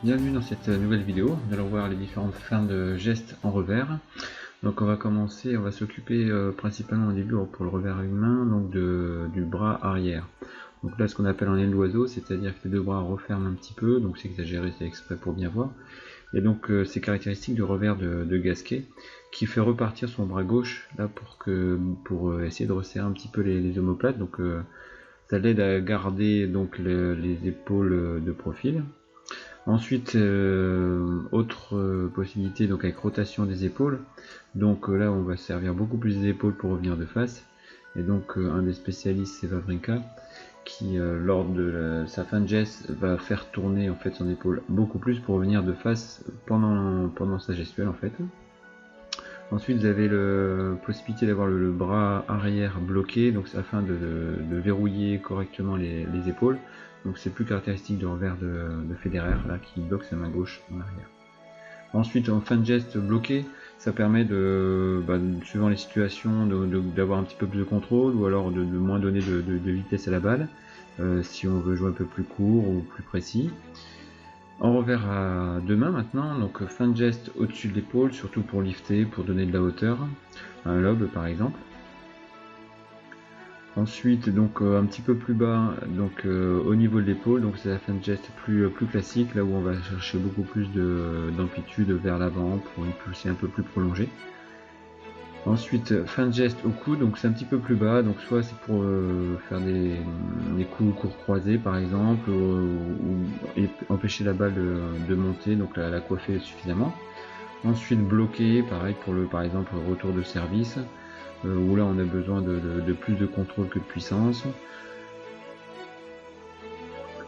Bienvenue dans cette nouvelle vidéo. Nous allons voir les différentes fins de gestes en revers. Donc on va commencer, on va s'occuper principalement au début pour le revers humain, donc du bras arrière. Donc là ce qu'on appelle un aile d'oiseau, c'est-à-dire que les deux bras referment un petit peu, donc c'est exagéré, c'est exprès pour bien voir. Et donc c'est caractéristique du revers de Gasquet, qui fait repartir son bras gauche là pour essayer de resserrer un petit peu les omoplates. Donc ça l'aide à garder donc les épaules de profil. Ensuite, autre possibilité, donc avec rotation des épaules. Donc là, on va servir beaucoup plus des épaules pour revenir de face. Et donc, un des spécialistes, c'est Wawrinka, qui, lors de sa fin de geste, va faire tourner en fait son épaule beaucoup plus pour revenir de face pendant sa gestuelle en fait. Ensuite, vous avez la possibilité d'avoir le bras arrière bloqué, donc c'est afin de verrouiller correctement les épaules. Donc c'est plus caractéristique du revers de Federer, là, qui bloque sa main gauche en arrière. Ensuite, en fin de geste bloqué, ça permet suivant les situations, d'avoir un petit peu plus de contrôle, ou alors de moins donner de vitesse à la balle, si on veut jouer un peu plus court ou plus précis. En revers à deux mains maintenant, donc fin de geste au-dessus de l'épaule, surtout pour lifter, pour donner de la hauteur, un lob par exemple. Ensuite, donc un petit peu plus bas, donc au niveau de l'épaule, donc c'est la fin de geste plus classique, là où on va chercher beaucoup plus d'amplitude vers l'avant pour une poussée un peu plus prolongée. Ensuite, fin de geste au coude, donc c'est un petit peu plus bas, donc soit c'est pour faire des coups courts croisés par exemple, ou empêcher la balle de monter, donc la coiffer suffisamment. Ensuite bloqué, pareil pour par exemple retour de service, où là on a besoin de plus de contrôle que de puissance.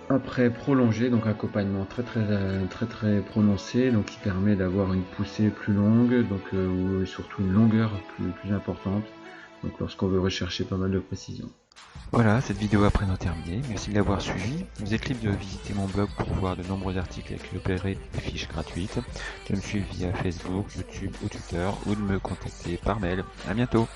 Après prolongé, donc accompagnement très prononcé, donc qui permet d'avoir une poussée plus longue, donc ou surtout une longueur plus importante, donc lorsqu'on veut rechercher pas mal de précision. Voilà, cette vidéo est à présent terminée. Merci de l'avoir suivi. Je vous êtes libre de visiter mon blog pour voir de nombreux articles avec des fiches gratuites, de me suivre via Facebook, YouTube ou Twitter, ou de me contacter par mail. À bientôt.